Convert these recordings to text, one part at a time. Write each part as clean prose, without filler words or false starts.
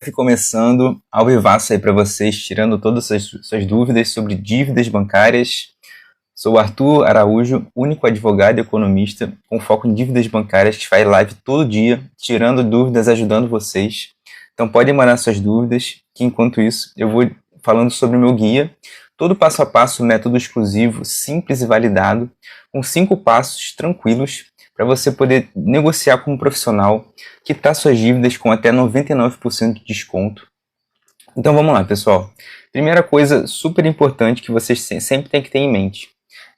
Começando ao vivaço aí para vocês, tirando todas as suas dúvidas sobre dívidas bancárias. Sou o Arthur Araújo, único advogado e economista com foco em dívidas bancárias, que faz live todo dia, tirando dúvidas, ajudando vocês. Então podem mandar suas dúvidas, que enquanto isso eu vou falando sobre o meu guia, todo passo a passo, método exclusivo, simples e validado, com 5 passos tranquilos para você poder negociar com um profissional, quitar suas dívidas com até 99% de desconto. Então vamos lá, pessoal. Primeira coisa super importante que vocês sempre têm que ter em mente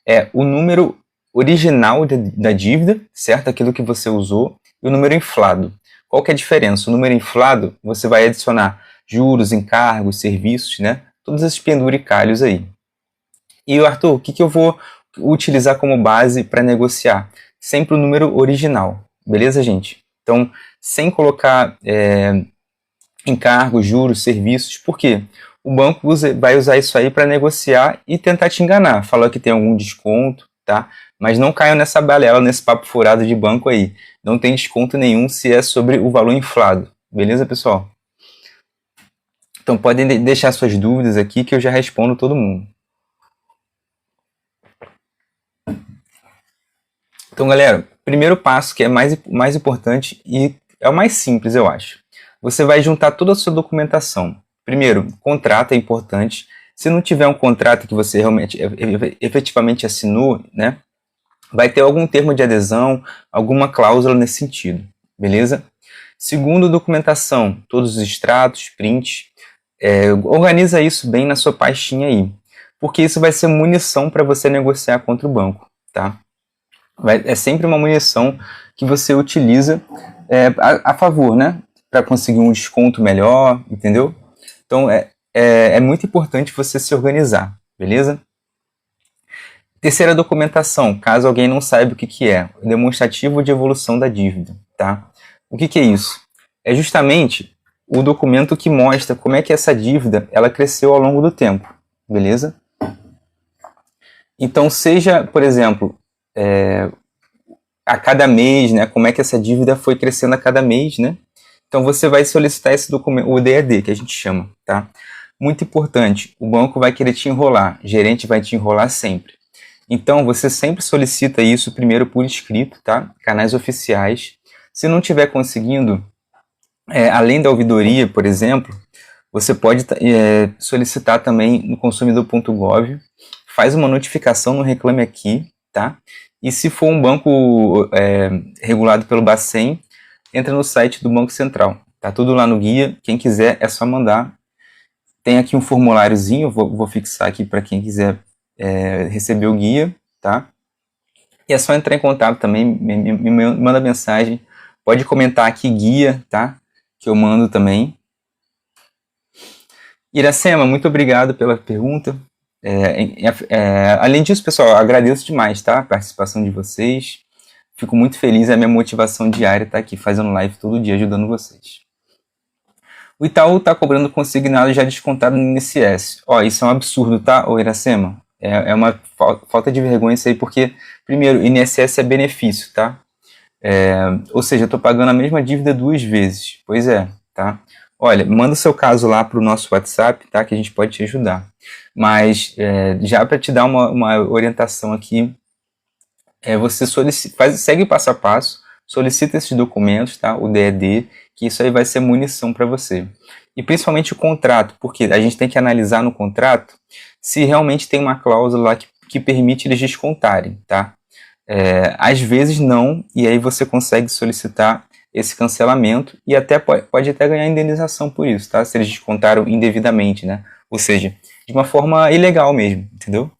é o número original da dívida, certo? Aquilo que você usou, e o número inflado. Qual que é a diferença? O número inflado, você vai adicionar juros, encargos, serviços, né? Todos esses penduricalhos aí. E Arthur, o que eu vou utilizar como base para negociar? Sempre o número original, beleza, gente? Então, sem colocar encargos, juros, serviços, por quê? O banco vai usar isso aí para negociar e tentar te enganar, falar que tem algum desconto, tá? Mas não caiam nessa balela, nesse papo furado de banco aí. Não tem desconto nenhum se é sobre o valor inflado, beleza, pessoal? Então podem deixar suas dúvidas aqui que eu já respondo todo mundo. Então, galera, primeiro passo que é mais importante e é o mais simples, eu acho. Você vai juntar toda a sua documentação. Primeiro, contrato é importante. Se não tiver um contrato que você realmente efetivamente assinou, né, vai ter algum termo de adesão, alguma cláusula nesse sentido, beleza? Segundo, documentação, todos os extratos, prints. Organiza isso bem na sua pastinha aí, porque isso vai ser munição para você negociar contra o banco, tá? É sempre uma munição que você utiliza a favor, né? Para conseguir um desconto melhor, entendeu? Então é muito importante você se organizar, beleza? Terceira documentação, caso alguém não saiba o que é, o demonstrativo de evolução da dívida, tá? O que é isso? É justamente o documento que mostra como é que essa dívida ela cresceu ao longo do tempo, beleza? Então, seja, por exemplo, a cada mês, né? Como é que essa dívida foi crescendo a cada mês, né? Então você vai solicitar esse documento, o DAD, que a gente chama, tá? Muito importante, o banco vai querer te enrolar, o gerente vai te enrolar sempre. Então você sempre solicita isso primeiro por escrito, tá? Canais oficiais. Se não estiver conseguindo, além da ouvidoria, por exemplo, você pode solicitar também no consumidor.gov, faz uma notificação no Reclame Aqui, tá? E se for um banco regulado pelo Bacen, entra no site do Banco Central. Tá tudo lá no guia. Quem quiser é só mandar. Tem aqui um formuláriozinho, vou fixar aqui para quem quiser receber o guia, tá? E é só entrar em contato também, me manda mensagem. Pode comentar aqui guia, tá? Que eu mando também. Iracema, muito obrigado pela pergunta. Além disso, pessoal, agradeço demais, tá? A participação de vocês. Fico muito feliz, é a minha motivação diária estar aqui fazendo live todo dia ajudando vocês. O Itaú está cobrando consignado já descontado no INSS. Ó, isso é um absurdo, tá, ô Iracema? É uma falta de vergonha isso aí, porque, primeiro, INSS é benefício, tá? Ou seja, eu estou pagando a mesma dívida 2 vezes. Pois é, tá? Olha, manda o seu caso lá para o nosso WhatsApp, tá? Que a gente pode te ajudar. Mas, já para te dar uma orientação aqui, você segue passo a passo, solicita esses documentos, tá? O DED, que isso aí vai ser munição para você. E principalmente o contrato, porque a gente tem que analisar no contrato se realmente tem uma cláusula lá que permite eles descontarem, tá? Às vezes não, e aí você consegue solicitar esse cancelamento e até pode até ganhar indenização por isso, tá? Se eles descontaram indevidamente, né? Ou seja, de uma forma ilegal mesmo, entendeu?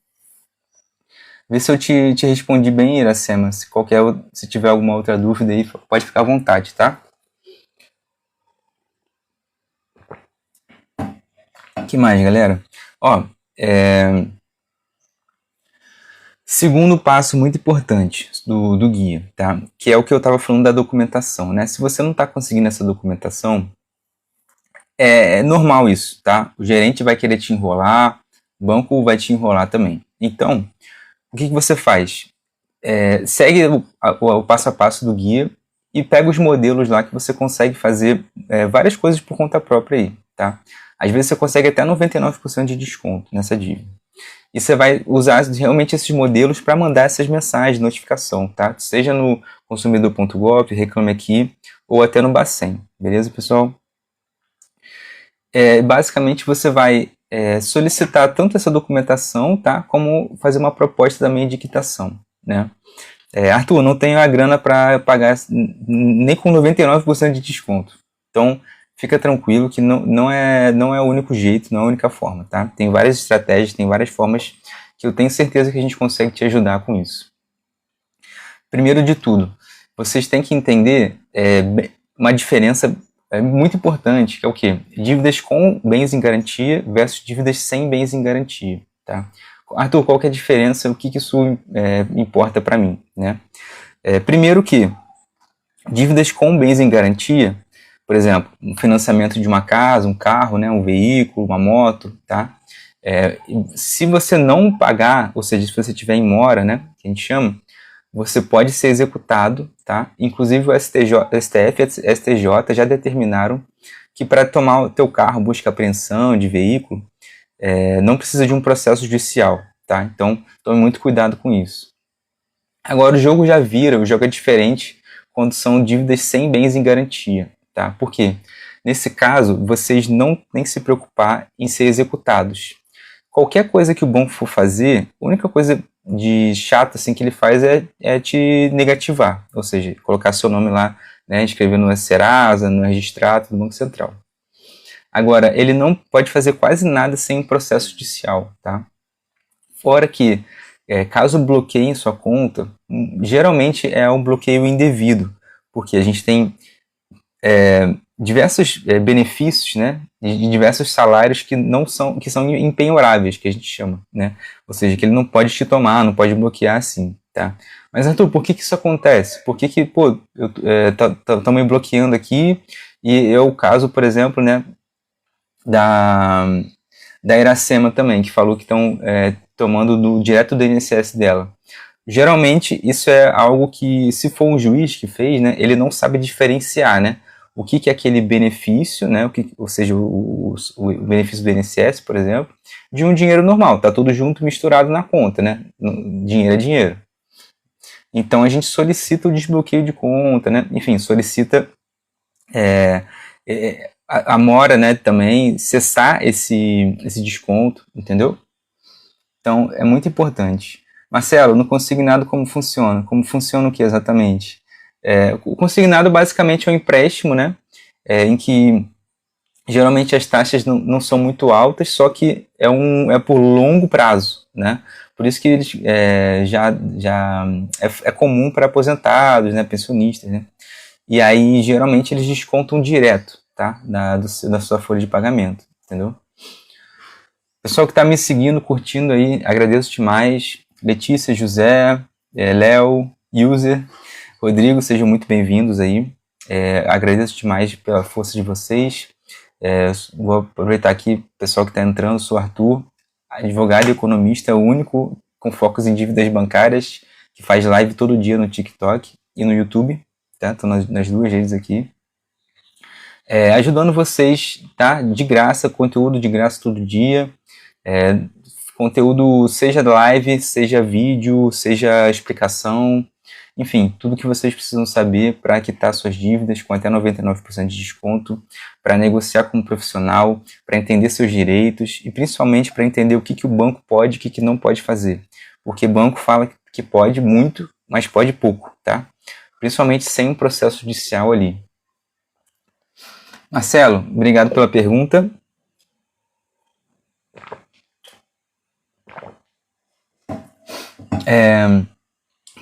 Vê se eu te respondi bem, Iracema. Se tiver alguma outra dúvida aí, pode ficar à vontade, tá? O que mais, galera? Ó, segundo passo muito importante do guia, tá? Que é o que eu estava falando da documentação, né? Se você não está conseguindo essa documentação, é normal isso, tá? O gerente vai querer te enrolar, o banco vai te enrolar também. Então, o que você faz? Segue o passo a passo do guia e pega os modelos lá que você consegue fazer várias coisas por conta própria aí, tá? Às vezes você consegue até 99% de desconto nessa dívida. E você vai usar realmente esses modelos para mandar essas mensagens de notificação, tá? Seja no consumidor.gov, Reclame Aqui, ou até no Bacen, beleza, pessoal? Basicamente você vai solicitar tanto essa documentação, tá? Como fazer uma proposta também de quitação, né? Arthur, não tenho a grana para pagar nem com 99% de desconto. Então, fica tranquilo que não é o único jeito, não é a única forma, tá? Tem várias estratégias, tem várias formas que eu tenho certeza que a gente consegue te ajudar com isso. Primeiro de tudo, vocês têm que entender uma diferença muito importante, que é o quê? Dívidas com bens em garantia versus dívidas sem bens em garantia, tá? Arthur, qual que é a diferença? O que isso importa para mim, né? Primeiro que dívidas com bens em garantia, por exemplo, um financiamento de uma casa, um carro, né, um veículo, uma moto, tá? Se você não pagar, ou seja, se você tiver em mora, né, que a gente chama, você pode ser executado, tá? Inclusive o STF e STJ já determinaram que para tomar o teu carro, busca apreensão de veículo, não precisa de um processo judicial, tá? Então, tome muito cuidado com isso. Agora, o jogo já vira, o jogo é diferente quando são dívidas sem bens em garantia, tá? Por quê? Nesse caso, vocês não têm que se preocupar em ser executados. Qualquer coisa que o banco for fazer, a única coisa de chato assim, que ele faz é te negativar, ou seja, colocar seu nome lá, né, escrever no Serasa, no registrado do Banco Central. Agora, ele não pode fazer quase nada sem um processo judicial, tá? Fora que, caso bloqueiem sua conta, geralmente é um bloqueio indevido, porque a gente tem diversos benefícios, né, de diversos salários que são impenhoráveis, que a gente chama, né? Ou seja, que ele não pode te tomar, não pode bloquear assim, tá? Mas, Arthur, por que isso acontece? Por que estão me bloqueando aqui e é o caso, por exemplo, né, da Iracema também, que falou que estão tomando direto do INSS dela. Geralmente, isso é algo que, se for um juiz que fez, né, ele não sabe diferenciar, né, o que é aquele benefício, né, ou seja, o benefício do INSS, por exemplo, de um dinheiro normal. Tá tudo junto, misturado na conta, né? Dinheiro é dinheiro. Então, a gente solicita o desbloqueio de conta, né? Enfim, solicita a mora, né, também, cessar esse desconto, entendeu? Então, é muito importante. Marcelo, no consignado como funciona? Como funciona o que exatamente? O consignado basicamente é um empréstimo, né, em que geralmente as taxas não são muito altas, só que é por longo prazo, né? Por isso que eles já é comum para aposentados, né, pensionistas, né? E aí geralmente eles descontam direto, tá, da sua folha de pagamento, entendeu? Pessoal que está me seguindo, curtindo aí, agradeço demais. Letícia, José, Léo, User, Rodrigo, sejam muito bem-vindos aí. Agradeço demais pela força de vocês. Vou aproveitar aqui, pessoal que está entrando, sou Arthur, advogado e economista, único com focos em dívidas bancárias, que faz live todo dia no TikTok e no YouTube, tá? Estou nas duas redes aqui. Ajudando vocês, tá? De graça, conteúdo de graça todo dia. Conteúdo seja live, seja vídeo, seja explicação, enfim, tudo que vocês precisam saber para quitar suas dívidas com até 99% de desconto, para negociar com um profissional, para entender seus direitos e principalmente para entender o que o banco pode e o que não pode fazer. Porque banco fala que pode muito, mas pode pouco, tá? Principalmente sem um processo judicial ali. Marcelo, obrigado pela pergunta.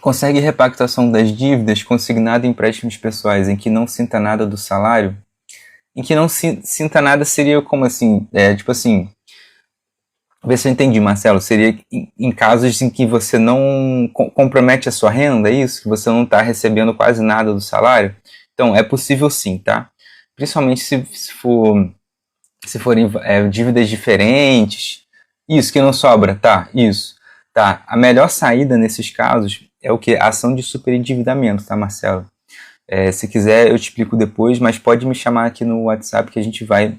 Consegue repactuação das dívidas consignada em empréstimos pessoais em que não sinta nada do salário? Em que não sinta nada seria como assim? Tipo assim, ver se eu entendi, Marcelo. Seria em casos em que você não compromete a sua renda, é isso? Que você não está recebendo quase nada do salário? Então, é possível sim, tá? Principalmente se forem dívidas diferentes. Isso, que não sobra, tá? Isso. Tá. A melhor saída nesses casos é o que? A ação de superendividamento, tá, Marcelo? Se quiser, eu te explico depois, mas pode me chamar aqui no WhatsApp que a gente vai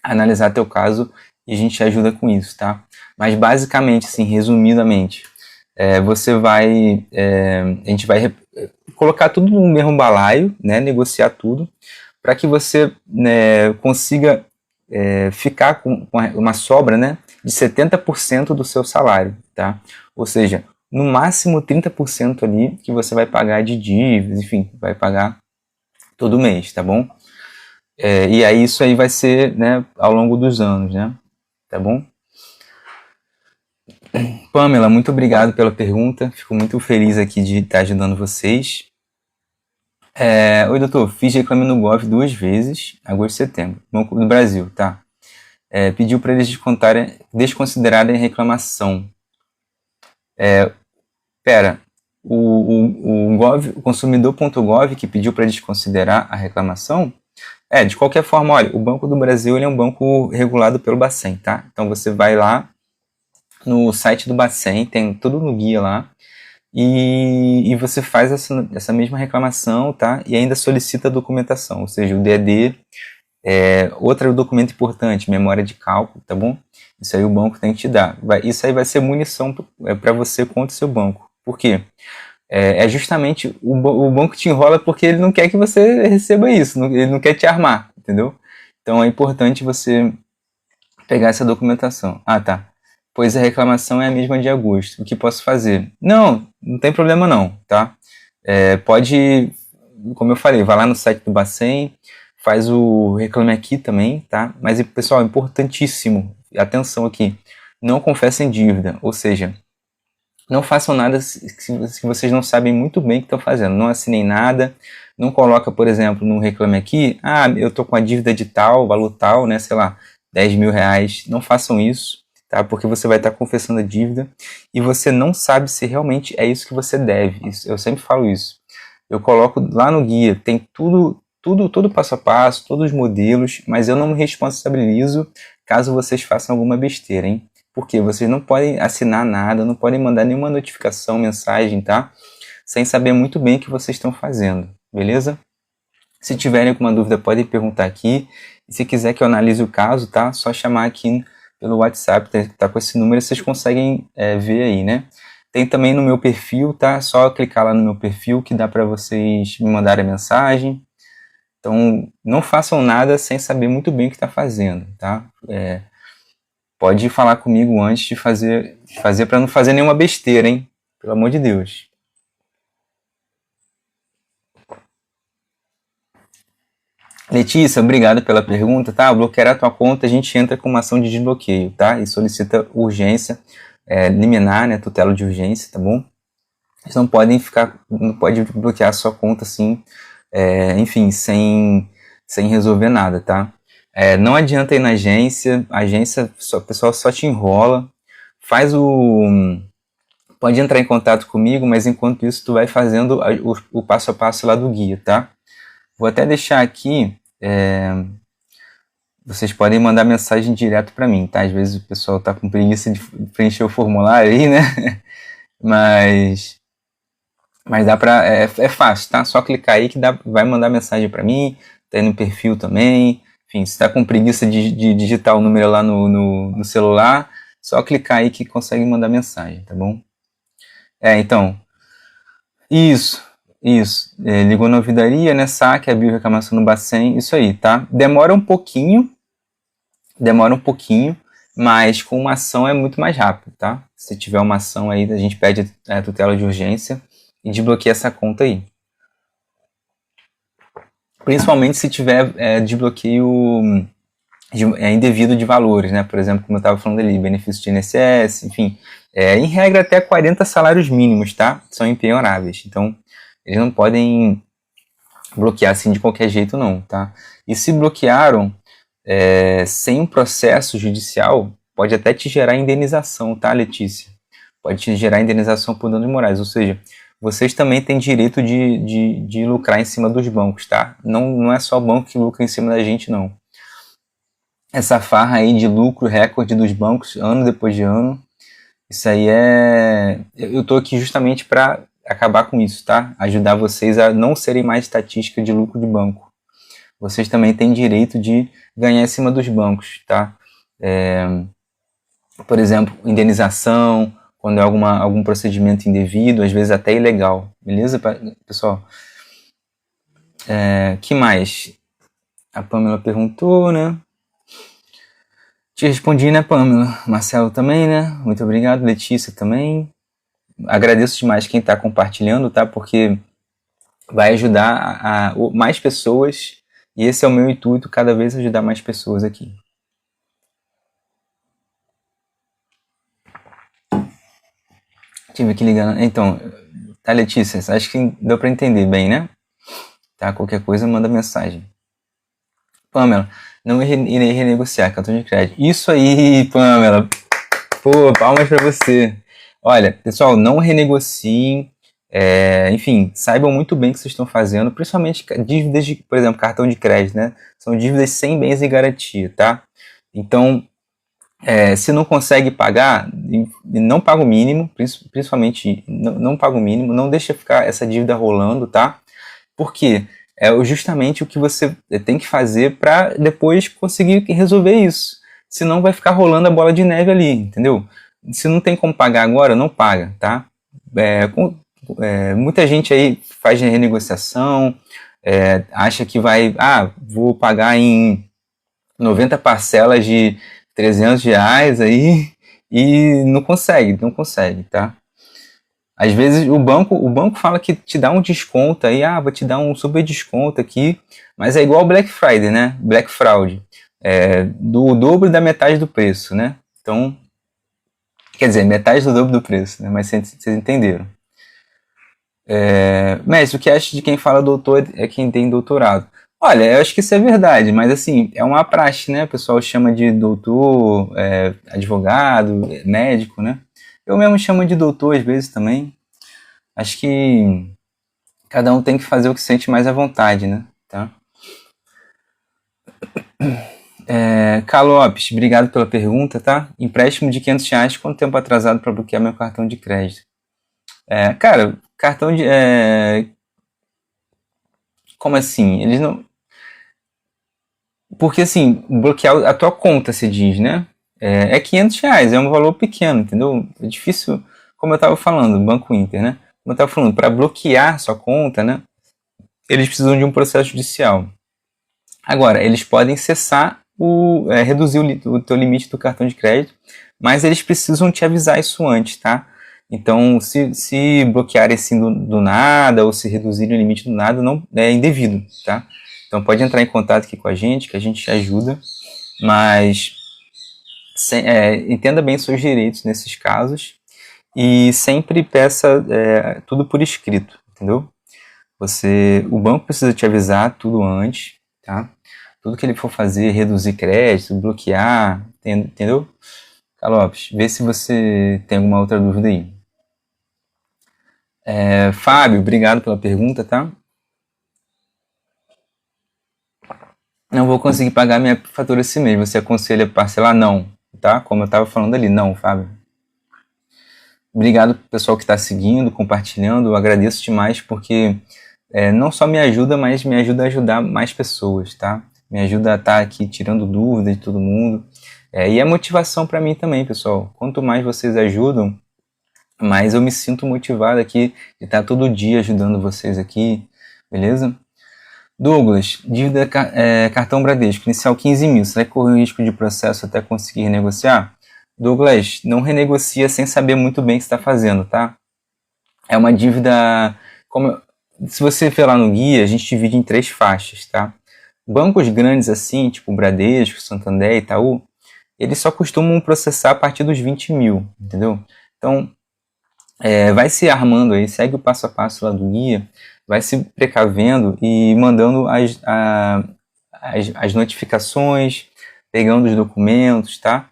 analisar teu caso e a gente ajuda com isso, tá? Mas basicamente, assim, resumidamente, a gente vai colocar tudo no mesmo balaio, né? Negociar tudo, para que você, né, consiga ficar com uma sobra, né, de 70% do seu salário, tá? Ou seja, no máximo 30% ali que você vai pagar de dívidas, enfim, vai pagar todo mês, tá bom? E aí isso aí vai ser, né, ao longo dos anos, né? Tá bom? Pamela, muito obrigado pela pergunta. Fico muito feliz aqui de estar ajudando vocês. Oi, doutor. Fiz reclame no Gov 2 vezes, agosto e setembro, no Brasil, tá? Pediu para eles desconsiderarem a reclamação. O consumidor.gov que pediu para desconsiderar a reclamação, de qualquer forma, olha, o Banco do Brasil ele é um banco regulado pelo Bacen, tá? Então você vai lá no site do Bacen, tem tudo no guia lá, e você faz essa mesma reclamação, tá? E ainda solicita a documentação, ou seja, o DED, outro documento importante, memória de cálculo, tá bom? Isso aí o banco tem que te dar. Isso aí vai ser munição para você contra o seu banco. Por quê? Justamente o banco te enrola porque ele não quer que você receba isso, ele não quer te armar, entendeu? Então é importante você pegar essa documentação. Ah, tá. Pois a reclamação é a mesma de agosto. O que posso fazer? Não tem problema não, tá? Pode, como eu falei, vai lá no site do Bacen, faz o Reclame Aqui também, tá? Mas, pessoal, importantíssimo, atenção aqui, não confessem dívida, ou seja, não façam nada se vocês não sabem muito bem o que estão fazendo. Não assinem nada, não coloca, por exemplo, no Reclame Aqui, eu tô com a dívida de tal, valor tal, né, sei lá, 10 mil reais. Não façam isso, tá? Porque você vai estar confessando a dívida e você não sabe se realmente é isso que você deve. Eu sempre falo isso. Eu coloco lá no guia, tem todo passo a passo, todos os modelos, mas eu não me responsabilizo caso vocês façam alguma besteira, hein? Porque vocês não podem assinar nada, não podem mandar nenhuma notificação, mensagem, tá? Sem saber muito bem o que vocês estão fazendo, beleza? Se tiverem alguma dúvida, podem perguntar aqui. E se quiser que eu analise o caso, tá? Só chamar aqui pelo WhatsApp, tá com esse número, vocês conseguem ver aí, né? Tem também no meu perfil, tá? Só clicar lá no meu perfil que dá para vocês me mandarem mensagem. Então, não façam nada sem saber muito bem o que está fazendo, tá? Pode falar comigo antes de fazer para não fazer nenhuma besteira, hein? Pelo amor de Deus. Letícia, obrigado pela pergunta, tá? Bloquear a tua conta, a gente entra com uma ação de desbloqueio, tá? E solicita urgência, liminar, né? Tutela de urgência, tá bom? Vocês não pode bloquear a sua conta assim, enfim, sem resolver nada, tá? Não adianta ir na agência, o pessoal só te enrola, pode entrar em contato comigo, mas enquanto isso tu vai fazendo o passo a passo lá do guia, tá? Vou até deixar aqui, vocês podem mandar mensagem direto para mim, tá? Às vezes o pessoal tá com preguiça de preencher o formulário aí, né? Mas dá pra, é fácil, tá? Só clicar aí que vai mandar mensagem para mim, tá aí no perfil também. Enfim, se está com preguiça de digitar o número lá no celular, só clicar aí que consegue mandar mensagem, tá bom? Então, isso. Ligou na ouvidoria, né? Saque, abriu reclamação no Bacen, isso aí, tá? Demora um pouquinho, mas com uma ação é muito mais rápido, tá? Se tiver uma ação aí, a gente pede a tutela de urgência e desbloqueia essa conta aí. Principalmente se tiver desbloqueio indevido de valores, né? Por exemplo, como eu estava falando ali, benefício de INSS, enfim. Em regra, até 40 salários mínimos, tá? São impenhoráveis. Então, eles não podem bloquear assim de qualquer jeito, não, tá? E se bloquearam sem um processo judicial, pode até te gerar indenização, tá, Letícia? Pode te gerar indenização por danos morais, ou seja, vocês também têm direito de lucrar em cima dos bancos, tá? Não é só o banco que lucra em cima da gente, não. Essa farra aí de lucro recorde dos bancos, ano depois de ano, isso aí eu tô aqui justamente para acabar com isso, tá? Ajudar vocês a não serem mais estatística de lucro de banco. Vocês também têm direito de ganhar em cima dos bancos, tá? Por exemplo, indenização, quando é algum procedimento indevido, às vezes até ilegal. Beleza, pessoal? Que mais? A Pamela perguntou, né? Te respondi, né, Pamela? Marcelo também, né? Muito obrigado. Letícia também. Agradeço demais quem está compartilhando, tá? Porque vai ajudar mais pessoas. E esse é o meu intuito, cada vez ajudar mais pessoas aqui. Tive que ligar. Então, tá, Letícia? Acho que deu para entender bem, né? Tá? Qualquer coisa, manda mensagem. Pamela, não irei renegociar cartão de crédito. Isso aí, Pamela. Pô, palmas para você. Olha, pessoal, não renegociem. Enfim, saibam muito bem o que vocês estão fazendo, principalmente dívidas de, por exemplo, cartão de crédito, né? São dívidas sem bens em garantia, tá? Então, se não consegue pagar, não paga o mínimo, principalmente não paga o mínimo, não deixa ficar essa dívida rolando, tá? Por quê? É justamente o que você tem que fazer para depois conseguir resolver isso. Senão vai ficar rolando a bola de neve ali, entendeu? Se não tem como pagar agora, não paga, tá? Muita gente aí faz renegociação, acha que vou pagar em 90 parcelas de R$300 aí e não consegue, tá? Às vezes o banco fala que te dá um desconto aí, vou te dar um super desconto aqui, mas é igual Black Friday, né? Black Fraud. Do dobro da metade do preço, né? Então, quer dizer, metade do dobro do preço, né? Mas vocês entenderam. Mestre, o que acha de quem fala doutor é quem tem doutorado? Olha, eu acho que isso é verdade, mas assim, é uma praxe, né? O pessoal chama de doutor, advogado, médico, né? Eu mesmo chamo de doutor às vezes também. Acho que cada um tem que fazer o que sente mais à vontade, né? Tá? Carlos Lopes, obrigado pela pergunta, tá? Empréstimo de R$500, quanto tempo atrasado para bloquear meu cartão de crédito? Cara, cartão de... Como assim? Eles não... Porque assim, bloquear a tua conta, se diz, né? É R$500, é um valor pequeno, entendeu? É difícil, como eu estava falando, Banco Inter, né? Como eu estava falando, para bloquear sua conta, né? Eles precisam de um processo judicial. Agora, eles podem cessar reduzir o teu limite do cartão de crédito, mas eles precisam te avisar isso antes, tá? Então, se bloquearem assim do nada ou se reduzirem o limite do nada, não é indevido, tá? Então, pode entrar em contato aqui com a gente, que a gente te ajuda, mas entenda bem seus direitos nesses casos e sempre peça tudo por escrito, entendeu? O banco precisa te avisar tudo antes, tá? Tudo que ele for fazer, reduzir crédito, bloquear, entendeu? Carlos, vê se você tem alguma outra dúvida aí. Fábio, obrigado pela pergunta, tá? Não vou conseguir pagar minha fatura esse mês. Você aconselha parcelar? Não, tá? Como eu estava falando ali, não, Fábio. Obrigado pessoal que está seguindo, compartilhando. Eu agradeço demais porque não só me ajuda, mas me ajuda a ajudar mais pessoas, tá? Me ajuda a estar aqui tirando dúvidas de todo mundo. E é motivação para mim também, pessoal. Quanto mais vocês ajudam, mais eu me sinto motivado aqui de estar todo dia ajudando vocês aqui, beleza? Douglas, dívida cartão Bradesco, inicial 15 mil, será que corre o risco de processo até conseguir renegociar? Douglas, não renegocia sem saber muito bem o que está fazendo, tá? É uma dívida, se você ver lá no guia, a gente divide em 3 faixas, tá? Bancos grandes assim, tipo Bradesco, Santander, Itaú, eles só costumam processar a partir dos 20 mil, entendeu? Então, vai se armando aí, segue o passo a passo lá do guia, vai se precavendo e mandando as notificações, pegando os documentos, tá?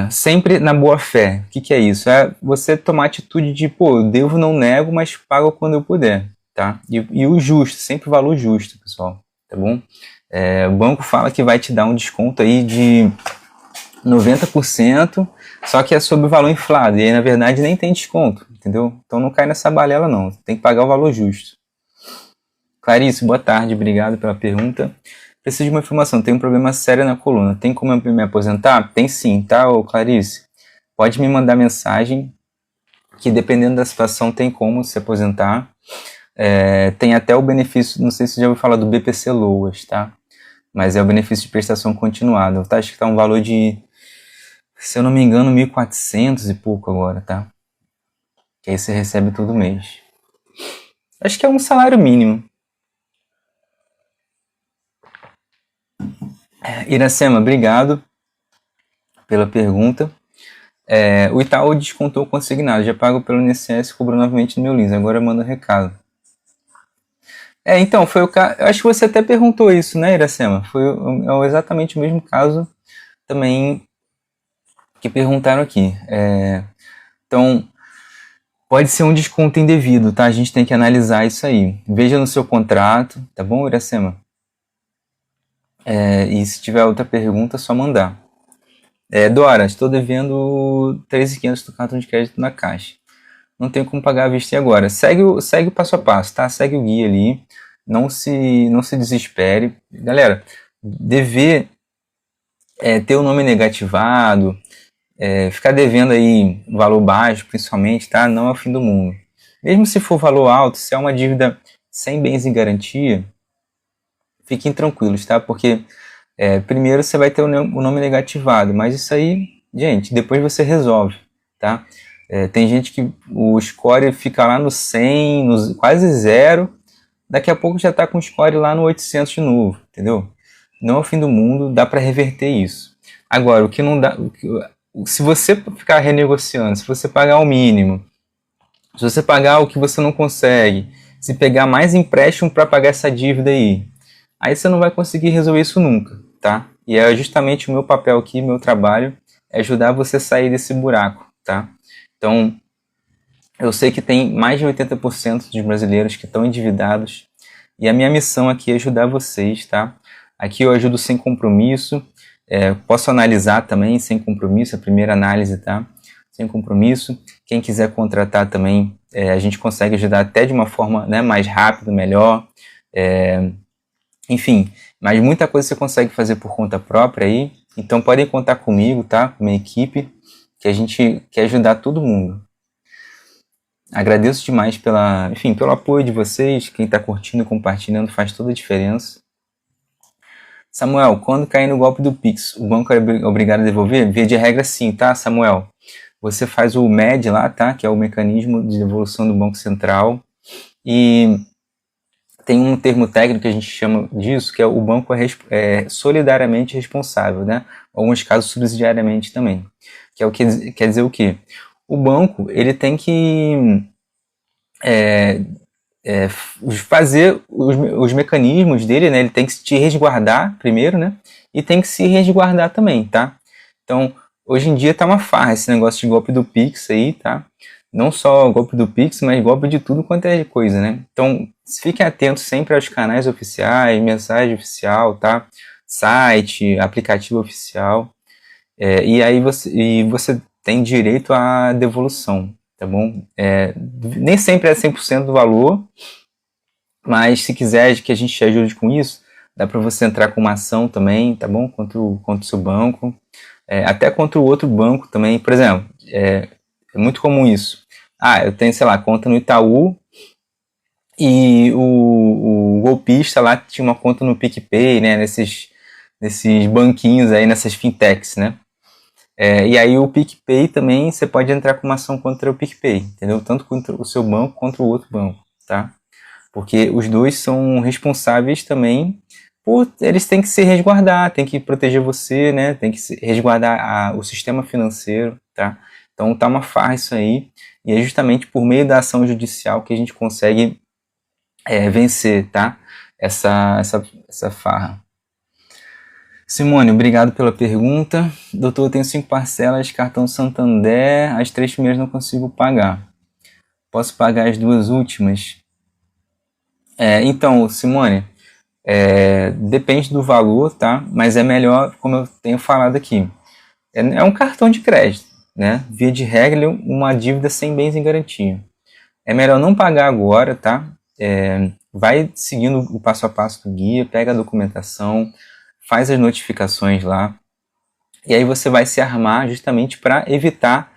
Sempre na boa fé. O que é isso? É você tomar atitude de, eu devo, não nego, mas pago quando eu puder, tá? E o justo, sempre o valor justo, pessoal, tá bom? O banco fala que vai te dar um desconto aí de 90%, só que é sobre o valor inflado, e aí na verdade nem tem desconto, entendeu? Então não cai nessa balela não, tem que pagar o valor justo. Clarice, boa tarde, obrigado pela pergunta. Preciso de uma informação, tenho um problema sério na coluna, tem como eu me aposentar? Tem sim, tá, ô Clarice? Pode me mandar mensagem, que dependendo da situação tem como se aposentar. Tem até o benefício, não sei se você já ouviu falar do BPC Loas, tá? Mas é o benefício de prestação continuada, tá? Acho que tá um valor de, se eu não me engano, 1.400 e pouco agora, tá? Que aí você recebe todo mês. Acho que é um salário mínimo. Iracema, obrigado pela pergunta. O Itaú descontou o consignado, já pago pelo INSS e cobrou novamente no meu Lins, agora manda recado. Então, foi o caso. Acho que você até perguntou isso, né, Iracema? Foi exatamente o mesmo caso também que perguntaram aqui. Então, pode ser um desconto indevido, tá? A gente tem que analisar isso aí. Veja no seu contrato, tá bom, Iracema? E se tiver outra pergunta, é só mandar. Dora, estou devendo 13.500 do cartão de crédito na Caixa. Não tenho como pagar à vista e agora. Segue o passo a passo, tá? Segue o guia ali. Não se desespere. Galera, dever ter o nome negativado, ficar devendo aí valor baixo, principalmente, tá? Não é o fim do mundo. Mesmo se for valor alto, se é uma dívida sem bens em garantia, fiquem tranquilos, tá? Porque primeiro você vai ter o nome negativado, mas isso aí, gente, depois você resolve, tá? Tem gente que o score fica lá no 100, no quase zero, daqui a pouco já está com o score lá no 800 de novo, entendeu? Não é o fim do mundo, dá para reverter isso. Agora, o que não dá, se você ficar renegociando, se você pagar o mínimo, se você pagar o que você não consegue, se pegar mais empréstimo para pagar essa dívida aí você não vai conseguir resolver isso nunca, tá? E é justamente o meu papel aqui, meu trabalho, é ajudar você a sair desse buraco, tá? Então, eu sei que tem mais de 80% dos brasileiros que estão endividados e a minha missão aqui é ajudar vocês, tá? Aqui eu ajudo sem compromisso, posso analisar também sem compromisso, a primeira análise, tá? Sem compromisso. Quem quiser contratar também, a gente consegue ajudar até de uma forma, né, mais rápida, melhor. Enfim, mas muita coisa você consegue fazer por conta própria aí. Então podem contar comigo, tá? Com minha equipe, que a gente quer ajudar todo mundo. Agradeço demais pelo apoio de vocês. Quem está curtindo e compartilhando faz toda a diferença. Samuel, quando cair no golpe do Pix, o banco é obrigado a devolver? Via de regra sim, tá, Samuel? Você faz o MED lá, tá? Que é o mecanismo de devolução do Banco Central. E tem um termo técnico que a gente chama disso, que é o banco é solidariamente responsável, né? Em alguns casos subsidiariamente também. Que é o que quer dizer o quê? O banco ele tem que fazer os mecanismos dele, né? Ele tem que te resguardar primeiro, né? E tem que se resguardar também, tá? Então, hoje em dia tá uma farra esse negócio de golpe do Pix aí, tá? Não só golpe do Pix, mas golpe de tudo quanto é coisa, né? Então, fiquem atentos sempre aos canais oficiais, mensagem oficial, tá? Site, aplicativo oficial. E aí você tem direito à devolução, tá bom? Nem sempre é 100% do valor, mas se quiser que a gente te ajude com isso, dá para você entrar com uma ação também, tá bom? Contra o seu banco, até contra o outro banco também. Por exemplo, é muito comum isso. Eu tenho, sei lá, conta no Itaú e o golpista lá tinha uma conta no PicPay, né? Nesses banquinhos aí, nessas fintechs, né? E aí o PicPay também, você pode entrar com uma ação contra o PicPay, entendeu? Tanto contra o seu banco quanto o outro banco, tá? Porque os dois são responsáveis também eles têm que se resguardar, têm que proteger você, né? Tem que resguardar o sistema financeiro, tá? Então tá uma farra isso aí, e é justamente por meio da ação judicial que a gente consegue vencer, tá? Essa farra. Simone, obrigado pela pergunta. Doutor, eu tenho 5 parcelas, cartão Santander, as 3 primeiras não consigo pagar. Posso pagar as 2 últimas? Então, Simone, depende do valor, tá? Mas é melhor, como eu tenho falado aqui, É um cartão de crédito, né? Via de regra, uma dívida sem bens em garantia. É melhor não pagar agora, tá? Vai seguindo o passo a passo do guia, pega a documentação, faz as notificações lá, e aí você vai se armar justamente para evitar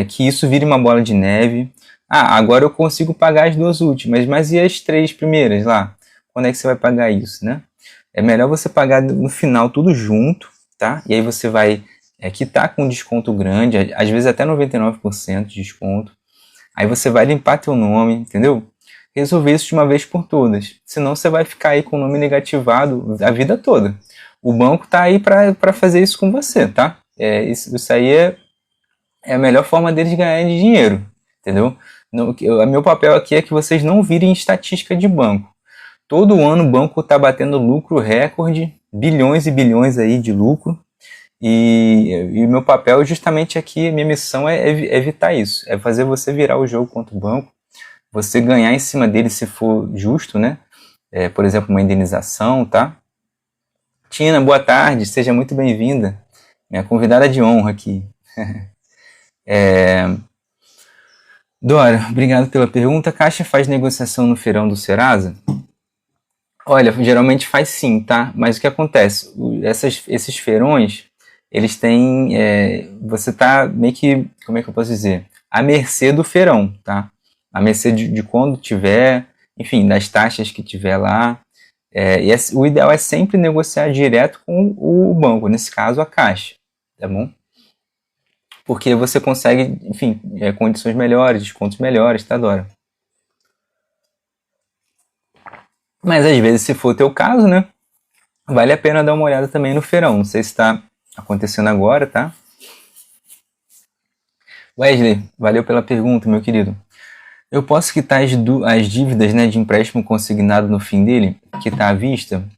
que isso vire uma bola de neve. Ah, agora eu consigo pagar as 2 últimas, mas e as 3 primeiras lá? Quando é que você vai pagar isso, né? É melhor você pagar no final tudo junto, tá? E aí você vai quitar com um desconto grande, às vezes até 99% de desconto. Aí você vai limpar teu nome, entendeu? Resolver isso de uma vez por todas. Senão você vai ficar aí com o nome negativado a vida toda. O banco tá aí para fazer isso com você, tá? Isso aí é a melhor forma deles ganharem dinheiro, entendeu? O meu papel aqui é que vocês não virem estatística de banco. Todo ano o banco está batendo lucro recorde, bilhões e bilhões aí de lucro. E o meu papel justamente aqui, minha missão é evitar isso. É fazer você virar o jogo contra o banco, você ganhar em cima dele se for justo, né? Por exemplo, uma indenização, tá? Tina, boa tarde, seja muito bem-vinda. Minha convidada de honra aqui. Dora, obrigado pela pergunta. Caixa faz negociação no feirão do Serasa? Olha, geralmente faz sim, tá? Mas o que acontece? Esses feirões, eles têm. Você tá meio que. Como é que eu posso dizer? À mercê do feirão, tá? À mercê de quando tiver, enfim, das taxas que tiver lá. O ideal é sempre negociar direto com o banco, nesse caso a Caixa, tá bom? Porque você consegue, enfim, condições melhores, descontos melhores, tá, Dora? Mas às vezes, se for o teu caso, né? Vale a pena dar uma olhada também no feirão. Não sei se está acontecendo agora, tá? Wesley, valeu pela pergunta, meu querido. Eu posso quitar as dívidas, né, de empréstimo consignado no fim dele, que está à vista?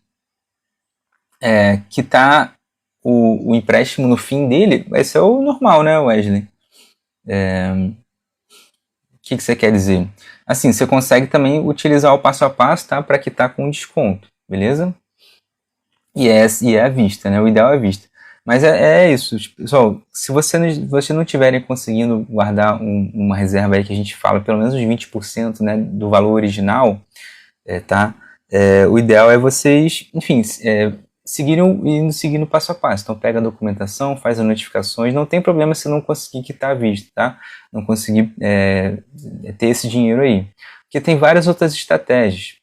Quitar o empréstimo no fim dele vai ser o normal, né, Wesley? O que você quer dizer? Assim, você consegue também utilizar o passo a passo, tá, para quitar com desconto, beleza? E é à vista, né? O ideal é à vista. Mas é isso, pessoal. Se você não estiverem conseguindo guardar uma reserva aí que a gente fala, pelo menos uns 20%, né, do valor original, tá? O ideal é vocês, enfim, seguindo passo a passo. Então pega a documentação, faz as notificações. Não tem problema se não conseguir quitar à vista, tá? Não conseguir ter esse dinheiro aí. Porque tem várias outras estratégias.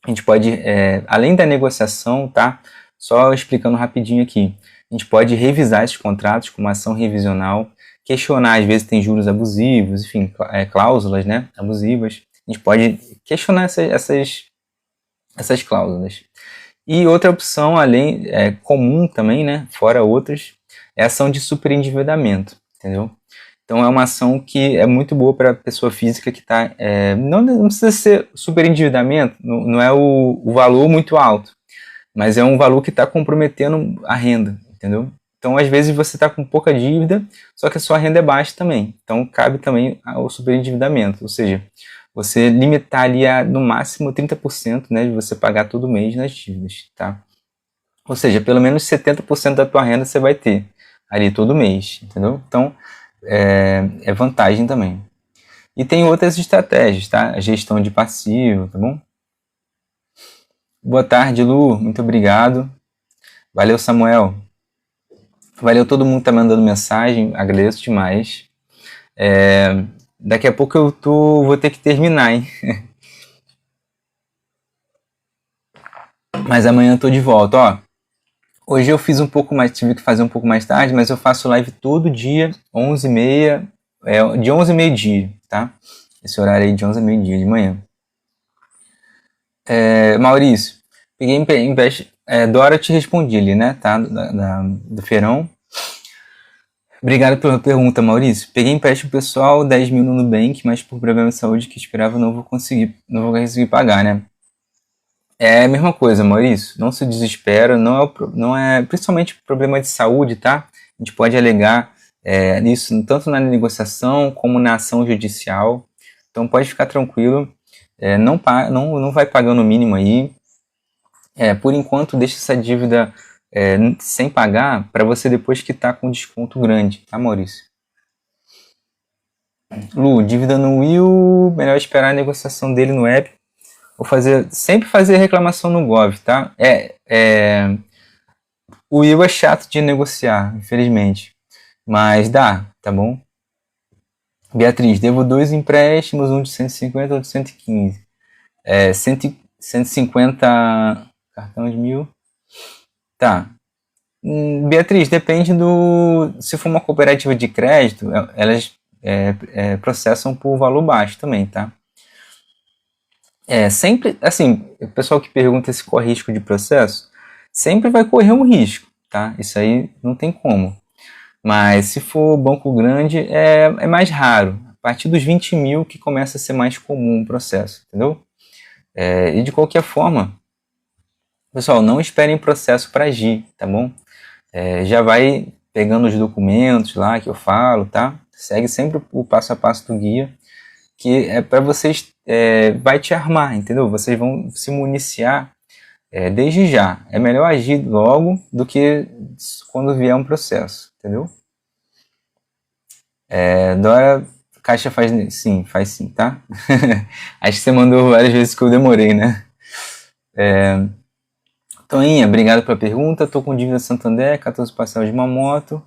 A gente pode, além da negociação, tá? Só explicando rapidinho aqui. A gente pode revisar esses contratos com uma ação revisional, questionar, às vezes tem juros abusivos, enfim, cláusulas, né, abusivas. A gente pode questionar essas cláusulas. E outra opção, além, comum também, né, fora outras, é a ação de superendividamento, entendeu? Então é uma ação que é muito boa para a pessoa física que está. Não precisa ser superendividamento, não é o valor muito alto, mas é um valor que está comprometendo a renda, entendeu? Então às vezes você está com pouca dívida, só que a sua renda é baixa também. Então cabe também o superendividamento, ou seja, você limitar ali a no máximo 30%, né, de você pagar todo mês nas dívidas, tá? Ou seja, pelo menos 70% da tua renda você vai ter ali todo mês, entendeu? Então é vantagem também. E tem outras estratégias, tá? A gestão de passivo, tá bom? Boa tarde, Lu. Muito obrigado. Valeu, Samuel. Valeu todo mundo que tá mandando mensagem. Agradeço demais. Daqui a pouco vou ter que terminar, hein? Mas amanhã eu tô de volta, ó. Hoje eu fiz um pouco mais, tive que fazer um pouco mais tarde, mas eu faço live todo dia, 11h30, de 11 a meio-dia, tá? Esse horário aí de 11 a meio-dia de manhã. Maurício, peguei empréstimo. Dora, eu te respondi ali, né? Tá? Do feirão. Obrigado pela pergunta, Maurício. Peguei empréstimo pessoal, 10 mil no Nubank, mas por problema de saúde que esperava não vou conseguir pagar, né? É a mesma coisa, Maurício. Não se desespera, não é principalmente problema de saúde, tá? A gente pode alegar isso tanto na negociação como na ação judicial. Então pode ficar tranquilo, não vai pagando o mínimo aí. Por enquanto, deixa essa dívida sem pagar, para você depois quitar com desconto grande, tá, Maurício? Lu, dívida no Will, melhor esperar a negociação dele no app. Sempre fazer reclamação no Gov, tá? O Will é chato de negociar, infelizmente. Mas dá, tá bom? Beatriz, devo 2 empréstimos, um de 150 e outro de 115. 150 cartão de 1.000. Tá. Beatriz, depende do... Se for uma cooperativa de crédito, elas processam por valor baixo também, tá? Sempre, assim, o pessoal que pergunta se corre risco de processo, sempre vai correr um risco, tá? Isso aí não tem como. Mas se for banco grande, é mais raro. A partir dos 20 mil que começa a ser mais comum o processo, entendeu? E de qualquer forma, pessoal, não esperem processo para agir, tá bom? Já vai pegando os documentos lá que eu falo, tá? Segue sempre o passo a passo do guia, que é para vocês, vai te armar, entendeu? Vocês vão se municiar desde já. É melhor agir logo do que quando vier um processo, entendeu? Dora, Caixa faz sim, tá? Acho que você mandou várias vezes que eu demorei, né? Toninha, obrigado pela pergunta. Tô com dívida Santander, 14 parcelas de uma moto,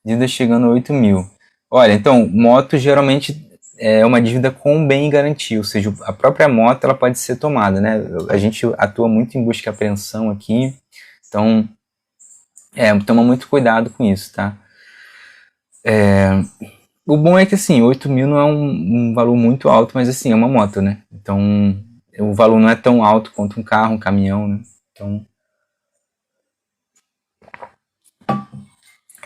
dívida chegando a 8 mil. Olha, então, moto geralmente é uma dívida com bem em garantia, ou seja, a própria moto ela pode ser tomada, né? A gente atua muito em busca e apreensão aqui, então toma muito cuidado com isso, tá? O bom é que assim, 8 mil não é um valor muito alto, mas assim, é uma moto, né? Então, o valor não é tão alto quanto um carro, um caminhão, né? Então...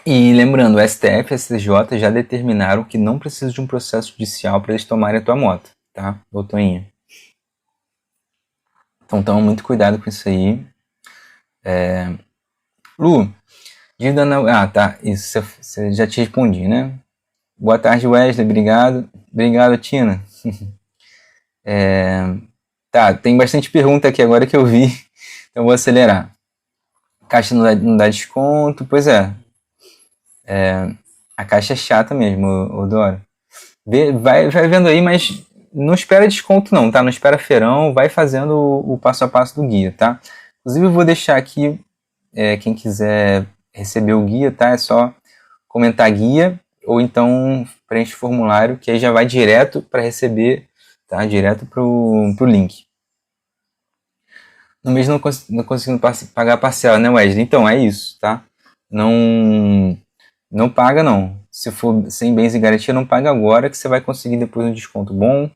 E lembrando, o STF e a STJ já determinaram que não precisa de um processo judicial para eles tomarem a tua moto, tá, Toninha? Então toma muito cuidado com isso aí. Lu, dívida na... Ah, tá, isso você já te respondi, né? Boa tarde, Wesley, obrigado. Obrigado, Tina. Tá, tem bastante pergunta aqui agora que eu vi, então eu vou acelerar. Caixa não dá desconto, pois é. A caixa é chata mesmo, Dora. Vai vendo aí, mas não espera desconto não, tá? Não espera feirão, vai fazendo o passo a passo do guia, tá? Inclusive eu vou deixar aqui, quem quiser receber o guia, tá? É só comentar guia ou então preenche o formulário, que aí já vai direto para receber, tá? Direto pro link. No mês não conseguindo pagar parcela, né, Wesley? Então, é isso, tá? Não paga, não. Se for sem bens e garantia, não paga agora, que você vai conseguir depois um desconto bom.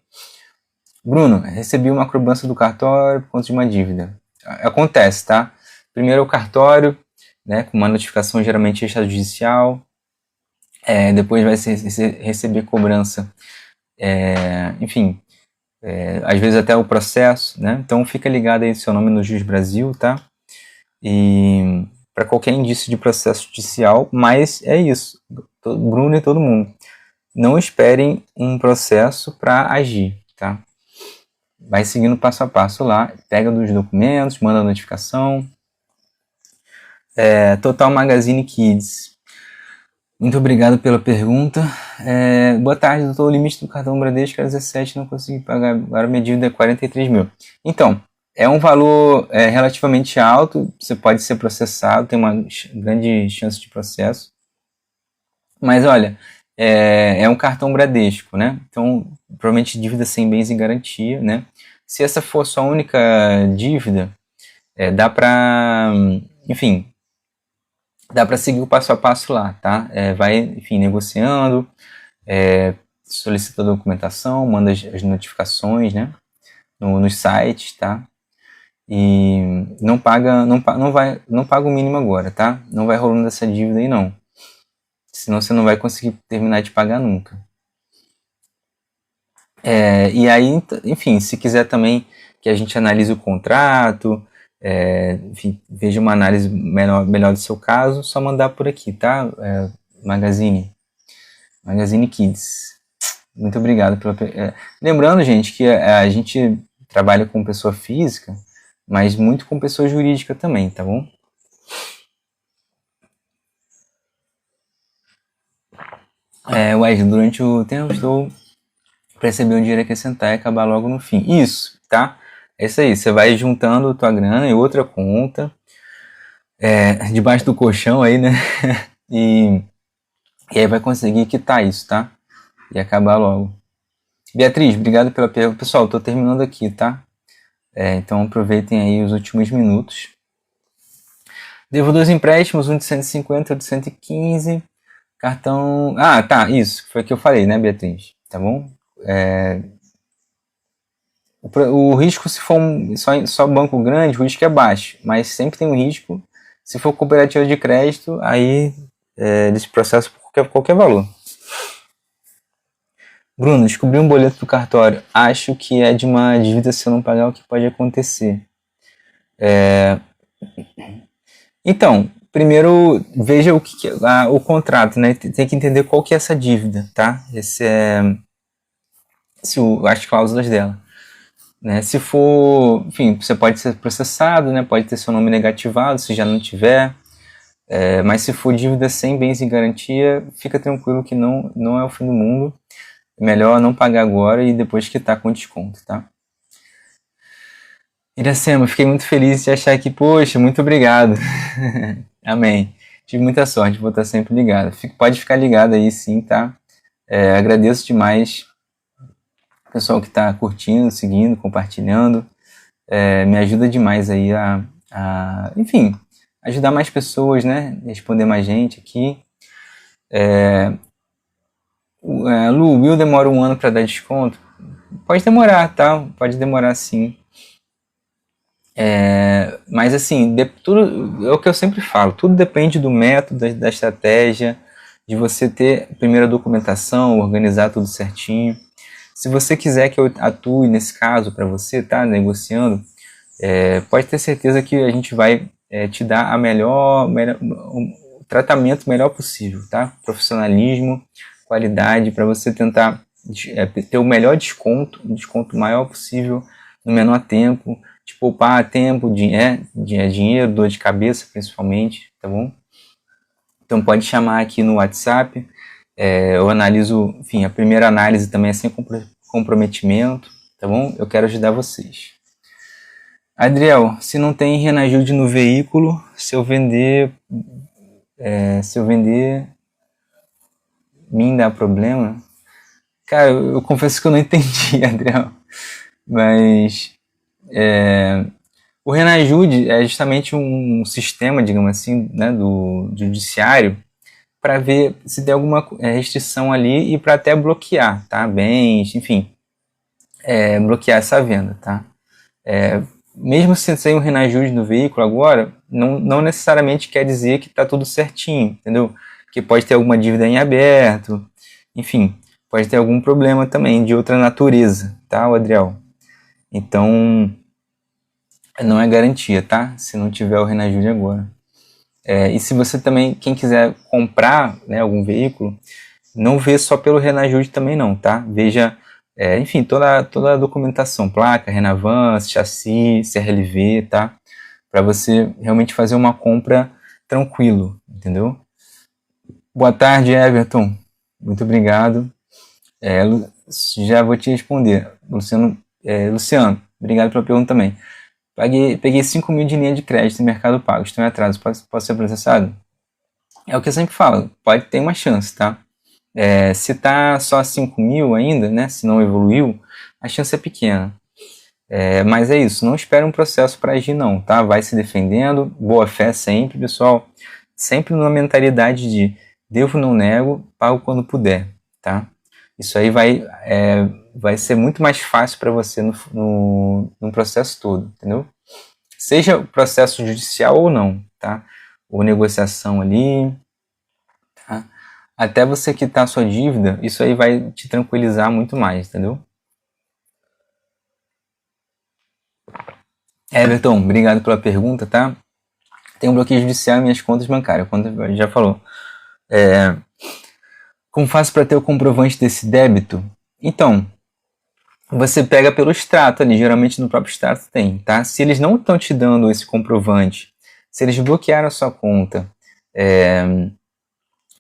Bruno, recebi uma cobrança do cartório por conta de uma dívida. Acontece, tá? Primeiro é o cartório, né, com uma notificação geralmente extrajudicial. Depois vai receber cobrança, enfim, às vezes até o processo, né? Então fica ligado aí seu nome no Juiz Brasil, tá? E para qualquer indício de processo judicial, mas é isso, Bruno e todo mundo. Não esperem um processo para agir, tá? Vai seguindo passo a passo lá, pega dos documentos, manda a notificação. Total Magazine Kids. Muito obrigado pela pergunta. Boa tarde, doutor. O limite do cartão Bradesco era 17, não consegui pagar. Agora minha dívida é 43 mil. Então, é um valor relativamente alto, você pode ser processado, tem uma grande chance de processo. Mas olha, é um cartão Bradesco, né? Então, provavelmente dívida sem bens em garantia, né? Se essa for sua única dívida, dá para, enfim, dá para seguir o passo a passo lá, tá? Vai, enfim, negociando, solicita a documentação, manda as notificações, né? Nos sites, tá? E não paga o mínimo agora, tá? Não vai rolando essa dívida aí, não. Senão você não vai conseguir terminar de pagar nunca. E aí, enfim, se quiser também que a gente analise o contrato, enfim, veja uma análise melhor do seu caso, só mandar por aqui, tá? Magazine Kids. Muito obrigado pela... lembrando, gente, que a gente trabalha com pessoa física, mas muito com pessoa jurídica também, tá bom? Wesley, durante o tempo estou perceber um dinheiro acrescentar e acabar logo no fim. Isso, tá? É isso aí, você vai juntando tua grana em outra conta, debaixo do colchão aí, né? E aí vai conseguir quitar isso, tá? E acabar logo. Beatriz, obrigado pela pergunta. Pessoal, tô terminando aqui, tá? Então aproveitem aí os últimos minutos. Devo 2 empréstimos, um de 150 e outro de 115. Cartão... Ah, tá, isso. Foi o que eu falei, né, Beatriz? Tá bom? O risco, se for só banco grande, o risco é baixo. Mas sempre tem um risco. Se for cooperativa de crédito, aí eles processam por qualquer valor. Bruno, descobri um boleto do cartório. Acho que é de uma dívida, se eu não pagar, o que pode acontecer? Então, primeiro veja o que o contrato, né? Tem que entender qual que é essa dívida, tá? As cláusulas dela. Né? Se for, enfim, você pode ser processado, né? Pode ter seu nome negativado, se já não tiver. Mas se for dívida sem bens em garantia, fica tranquilo que não é o fim do mundo. É melhor não pagar agora e depois quitar com desconto, tá? Iracema, fiquei muito feliz de achar que, poxa, muito obrigado. Amém. Tive muita sorte, vou estar sempre ligado. Pode ficar ligado aí sim, tá? Agradeço demais o pessoal que está curtindo, seguindo, compartilhando. Me ajuda demais aí enfim, ajudar mais pessoas, né? Responder mais gente aqui. Lu, o Will demora 1 ano para dar desconto? Pode demorar, tá? Pode demorar sim. Mas assim, tudo é o que eu sempre falo, tudo depende do método, da estratégia, de você ter primeiro a documentação, organizar tudo certinho. Se você quiser que eu atue nesse caso para você, tá? Negociando, pode ter certeza que a gente vai te dar o tratamento melhor possível, tá? Profissionalismo, qualidade, para você tentar ter o melhor desconto, um desconto maior possível no menor tempo, te poupar tempo, dinheiro, dor de cabeça principalmente, tá bom? Então pode chamar aqui no WhatsApp, eu analiso, enfim, a primeira análise também é sem comprometimento, tá bom? Eu quero ajudar vocês. Adriel, se não tem renajude no veículo, se eu vender, mim dá problema? Cara, eu confesso que eu não entendi, Adriel, mas o renajude é justamente um sistema, digamos assim, né, do judiciário para ver se tem alguma restrição ali e para até bloquear, tá? Bens, enfim, bloquear essa venda, tá? Mesmo sem o renajude no veículo agora, não necessariamente quer dizer que está tudo certinho, entendeu? Que pode ter alguma dívida em aberto, enfim, pode ter algum problema também de outra natureza, tá, Adriel? Então, não é garantia, tá? Se não tiver o renajude agora. E se você também, quem quiser comprar, né, algum veículo, não vê só pelo renajude também não, tá? Veja, enfim, toda a documentação, placa, Renavan, chassi, CRLV, tá? Para você realmente fazer uma compra tranquilo, entendeu? Boa tarde, Everton. Muito obrigado. Já vou te responder. Luciano, obrigado pela pergunta também. Peguei 5 mil de linha de crédito no Mercado Pago. Estou em atraso. Posso ser processado? É o que eu sempre falo. Pode ter uma chance, tá? Se tá só 5 mil ainda, né? Se não evoluiu, a chance é pequena. Mas é isso. Não espere um processo para agir, não, tá? Vai se defendendo. Boa fé sempre, pessoal. Sempre numa mentalidade de devo, não nego, pago quando puder, tá? Isso aí vai ser muito mais fácil para você no processo todo, entendeu? Seja o processo judicial ou não, tá? Ou negociação ali, tá? Até você quitar a sua dívida, isso aí vai te tranquilizar muito mais, entendeu? Everton, obrigado pela pergunta, tá? Tem um bloqueio judicial em minhas contas bancárias, como já falou. Como faço para ter o comprovante desse débito? Então, você pega pelo extrato ali, geralmente no próprio extrato tem, tá? Se eles não estão te dando esse comprovante, se eles bloquearam a sua conta,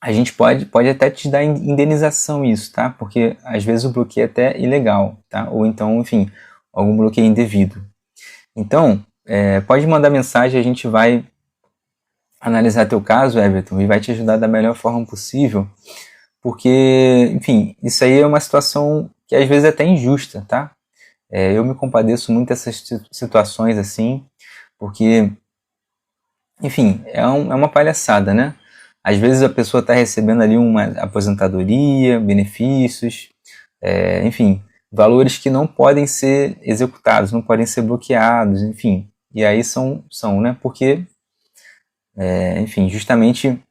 a gente pode até te dar indenização isso, tá? Porque às vezes o bloqueio é até ilegal, tá? Ou então, enfim, algum bloqueio indevido. Então, pode mandar mensagem, a gente vai analisar teu caso, Everton, e vai te ajudar da melhor forma possível, porque, enfim, isso aí é uma situação que às vezes é até injusta, tá? Eu me compadeço muito dessas situações assim, porque, enfim, é uma palhaçada, né? Às vezes a pessoa está recebendo ali uma aposentadoria, benefícios, enfim, valores que não podem ser executados, não podem ser bloqueados, enfim. E aí são né? Porque, enfim, justamente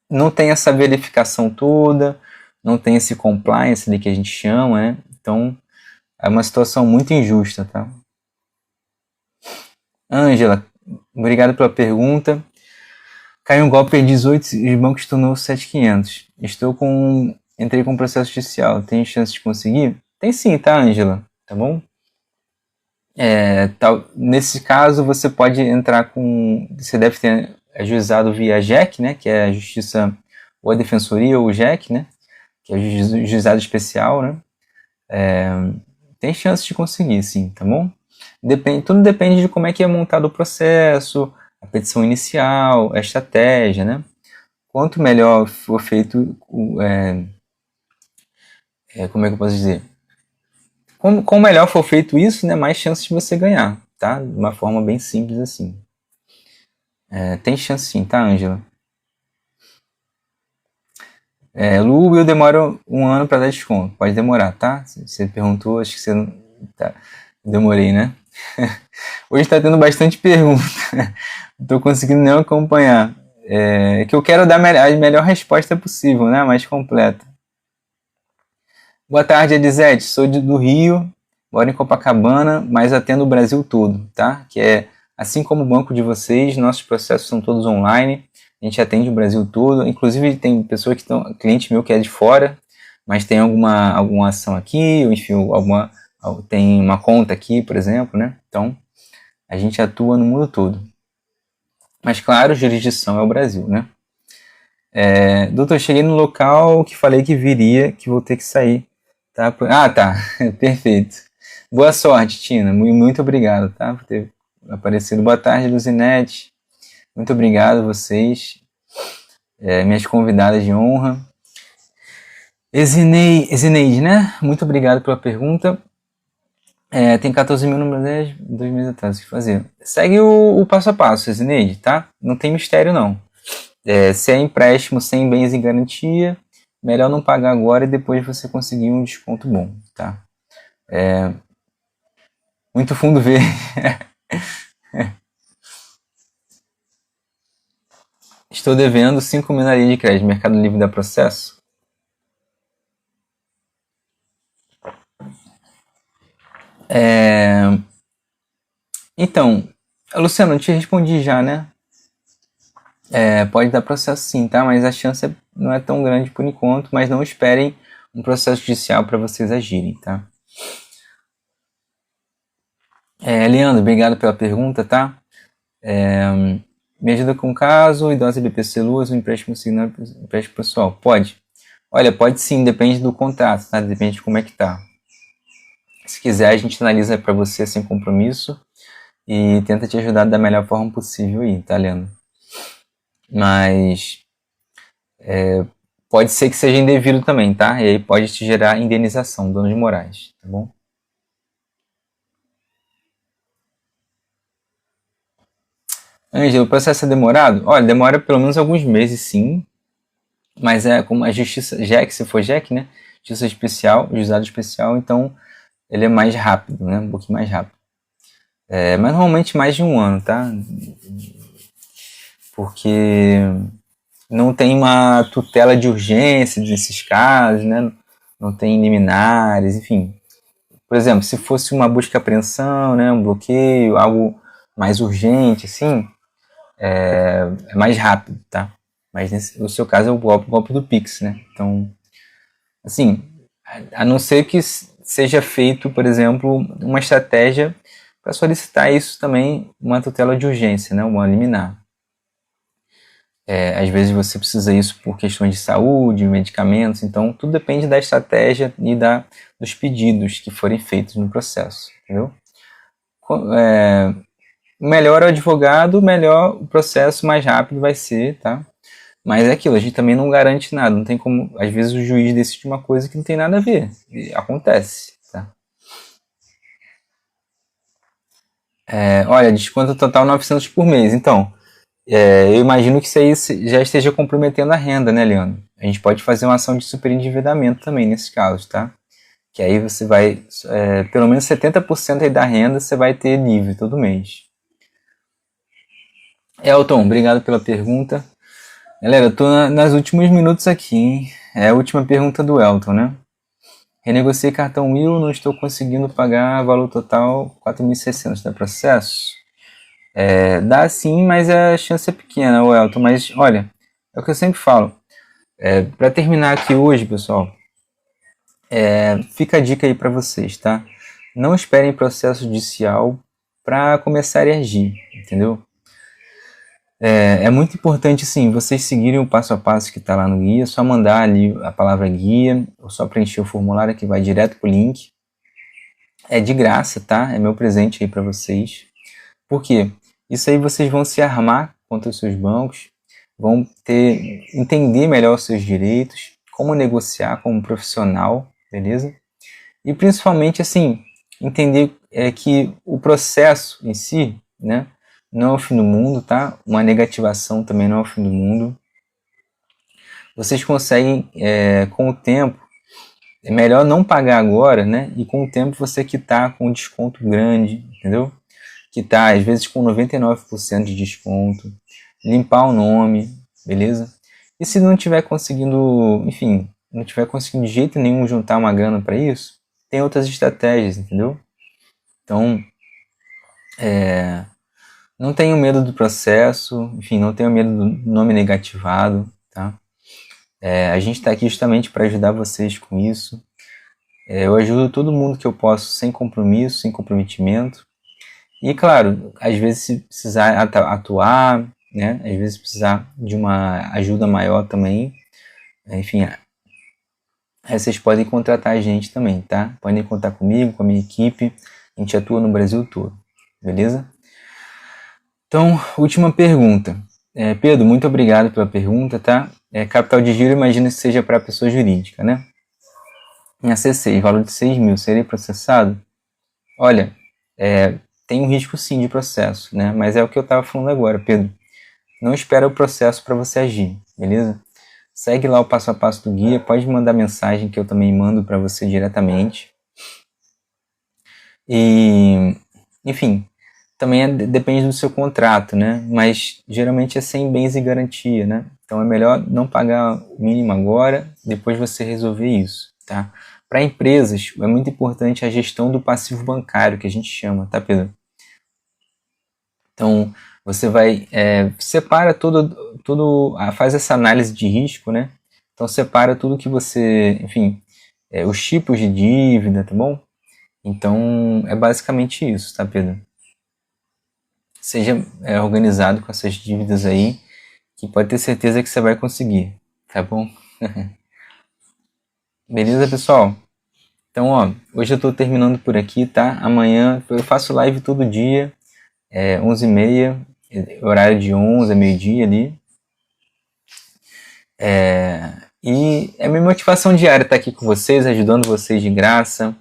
não tem essa verificação toda, não tem esse compliance ali que a gente chama, né? Então, é uma situação muito injusta, tá? Ângela, obrigado pela pergunta. Caiu um golpe em 18 e o banco estornou 7.500. Entrei com um processo judicial. Tem chance de conseguir? Tem sim, tá, Ângela? Tá bom? Nesse caso, você pode entrar com... Você deve ter ajuizado via JEC, né? Que é a Justiça ou a Defensoria ou o JEC, né? Que é o Juizado Especial, né? Tem chance de conseguir, sim, tá bom? Tudo depende de como é que é montado o processo, a petição inicial, a estratégia, né? Quanto melhor for feito, como é que eu posso dizer? Como melhor for feito isso, né, mais chances de você ganhar, tá? De uma forma bem simples assim. Tem chance sim, tá, Ângela? Lu Will demora 1 ano para dar desconto. Pode demorar, tá? Você perguntou, acho que você não... Tá. Demorei, né? Hoje está tendo bastante pergunta. Não estou conseguindo nem acompanhar. Que eu quero dar a melhor resposta possível, né? Mais completa. Boa tarde, Elisete. Sou do Rio, moro em Copacabana, mas atendo o Brasil todo, tá? Que é assim como o banco de vocês, nossos processos são todos online. A gente atende o Brasil todo. Inclusive tem pessoas que estão, cliente meu que é de fora, mas tem alguma ação aqui, enfim, tem uma conta aqui, por exemplo, né? Então a gente atua no mundo todo. Mas claro, jurisdição é o Brasil, né? Doutor, cheguei no local que falei que viria, que vou ter que sair. Tá? Tá. Perfeito. Boa sorte, Tina. Muito obrigado, tá? Por ter aparecido. Boa tarde, Luzinete. Muito obrigado a vocês. Minhas convidadas de honra. Ezineide, né? Muito obrigado pela pergunta. Tem 14 mil no 2 meses atrás, o que fazer? Segue o passo a passo, Ezineide, tá? Não tem mistério, não. Se é empréstimo sem bens em garantia, melhor não pagar agora e depois você conseguir um desconto bom, tá? Muito fundo verde. Estou devendo 5 mil na linha de crédito. Mercado Livre dá processo? Então, Luciano, eu te respondi já, né? Pode dar processo sim, tá? Mas a chance não é tão grande por enquanto, mas não esperem um processo judicial para vocês agirem, tá? Leandro, obrigado pela pergunta, tá? Me ajuda com o caso, idosa BPC Luz, um empréstimo signado, empréstimo pessoal. Pode? Olha, pode sim, depende do contrato, tá? Depende de como é que tá. Se quiser, a gente analisa para você sem compromisso e tenta te ajudar da melhor forma possível aí, tá, Leandro? Mas pode ser que seja indevido também, tá? E aí pode te gerar indenização, danos morais, tá bom? Ângelo, o processo é demorado? Olha, demora pelo menos alguns meses, sim. Mas é como a justiça, JEC, se for JEC, né? Justiça especial, juizado especial, então ele é mais rápido, né? Um pouquinho mais rápido. Mas normalmente mais de 1 ano, tá? Porque não tem uma tutela de urgência nesses casos, né? Não tem liminares, enfim. Por exemplo, se fosse uma busca e apreensão, né? Um bloqueio, algo mais urgente, assim, é mais rápido, tá? Mas no seu caso é o golpe do Pix, né? Então, assim, a não ser que seja feito, por exemplo, uma estratégia para solicitar isso também, uma tutela de urgência, né? Uma liminar. Às vezes você precisa isso por questões de saúde, medicamentos, então tudo depende da estratégia e dos pedidos que forem feitos no processo, entendeu? Melhor o advogado, melhor o processo, mais rápido vai ser, tá? Mas é aquilo, a gente também não garante nada, não tem como, às vezes o juiz decide uma coisa que não tem nada a ver, e acontece, tá? Olha, desconto total 900 por mês, então, eu imagino que isso aí já esteja comprometendo a renda, né, Leandro? A gente pode fazer uma ação de superendividamento também nesse caso, tá? Que aí você vai, pelo menos 70% aí da renda você vai ter livre todo mês. Elton, obrigado pela pergunta. Galera, eu tô nos últimos minutos aqui, hein? É a última pergunta do Elton, né? Renegociei cartão Will, não estou conseguindo pagar valor total 4.600, dá processo? Dá sim, mas a chance é pequena, o Elton. Mas olha, é o que eu sempre falo. Para terminar aqui hoje, pessoal, fica a dica aí para vocês, tá? Não esperem processo judicial para começar a agir, entendeu? É muito importante, sim, vocês seguirem o passo a passo que está lá no guia, só mandar ali a palavra guia, ou só preencher o formulário que vai direto pro link. É de graça, tá? É meu presente aí para vocês. Por quê? Isso aí vocês vão se armar contra os seus bancos, vão entender melhor os seus direitos, como negociar como profissional, beleza? E principalmente, assim, entender que o processo em si, né, não é o fim do mundo, tá? Uma negativação também não é o fim do mundo. Vocês conseguem, com o tempo, é melhor não pagar agora, né? E com o tempo você quitar com um desconto grande, entendeu? Quitar, às vezes, com 99% de desconto, limpar o nome, beleza? E se não tiver conseguindo, enfim, não tiver conseguindo de jeito nenhum juntar uma grana para isso, tem outras estratégias, entendeu? Então, não tenham medo do processo, enfim, não tenham medo do nome negativado, tá? A gente está aqui justamente para ajudar vocês com isso. Eu ajudo todo mundo que eu posso, sem compromisso, sem comprometimento. E, claro, às vezes se precisar atuar, né? Às vezes precisar de uma ajuda maior também. Enfim, aí vocês podem contratar a gente também, tá? Podem contar comigo, com a minha equipe. A gente atua no Brasil todo, beleza? Então, última pergunta. Pedro, muito obrigado pela pergunta, tá? Capital de giro, imagino que seja para pessoa jurídica, né? Em AC6, valor de 6 mil, serei processado? Olha, tem um risco sim de processo, né? Mas é o que eu estava falando agora, Pedro. Não espera o processo para você agir, beleza? Segue lá o passo a passo do guia, pode mandar mensagem que eu também mando para você diretamente. E, enfim, também depende do seu contrato, né? Mas geralmente é sem bens e garantia, né? Então é melhor não pagar o mínimo agora, depois você resolver isso, tá? Para empresas, é muito importante a gestão do passivo bancário, que a gente chama, tá, Pedro? Então, você vai, separa faz essa análise de risco, né? Então, separa tudo que você, enfim, os tipos de dívida, tá bom? Então, é basicamente isso, tá, Pedro? Seja organizado com essas dívidas aí, que pode ter certeza que você vai conseguir, tá bom? Beleza, pessoal? Então, ó, hoje eu tô terminando por aqui, tá? Amanhã eu faço live todo dia, 11h30, horário de 11 a meio-dia ali. E é minha motivação diária estar aqui com vocês, ajudando vocês de graça,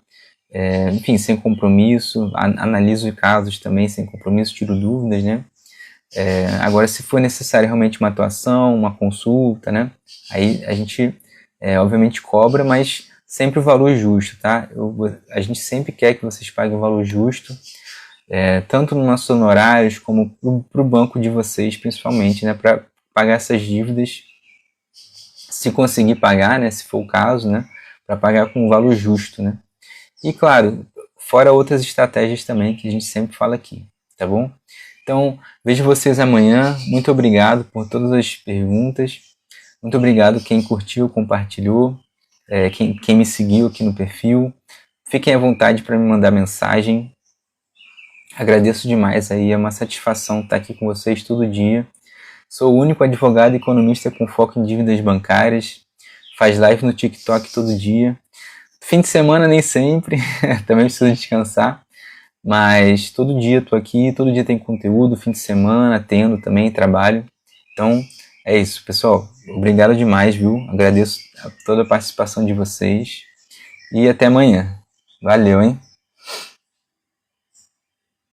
enfim, sem compromisso, analiso casos também sem compromisso, tiro dúvidas, né? Agora, se for necessário realmente uma atuação, uma consulta, né? Aí a gente, obviamente, cobra, mas sempre o valor justo, tá? A gente sempre quer que vocês paguem o valor justo, tanto nos nossos honorários como para o banco de vocês, principalmente, né? Para pagar essas dívidas, se conseguir pagar, né? Se for o caso, né? Para pagar com um valor justo, né? E, claro, fora outras estratégias também que a gente sempre fala aqui, tá bom? Então, vejo vocês amanhã. Muito obrigado por todas as perguntas. Muito obrigado quem curtiu, compartilhou, quem me seguiu aqui no perfil. Fiquem à vontade para me mandar mensagem. Agradeço demais aí, é uma satisfação estar aqui com vocês todo dia. Sou o único advogado e economista com foco em dívidas bancárias. Faz live no TikTok todo dia. Fim de semana nem sempre, também preciso descansar. Mas todo dia tô aqui, todo dia tem conteúdo, fim de semana, tendo também trabalho. Então, é isso, pessoal. Obrigado demais, viu? Agradeço toda a participação de vocês. E até amanhã. Valeu, hein?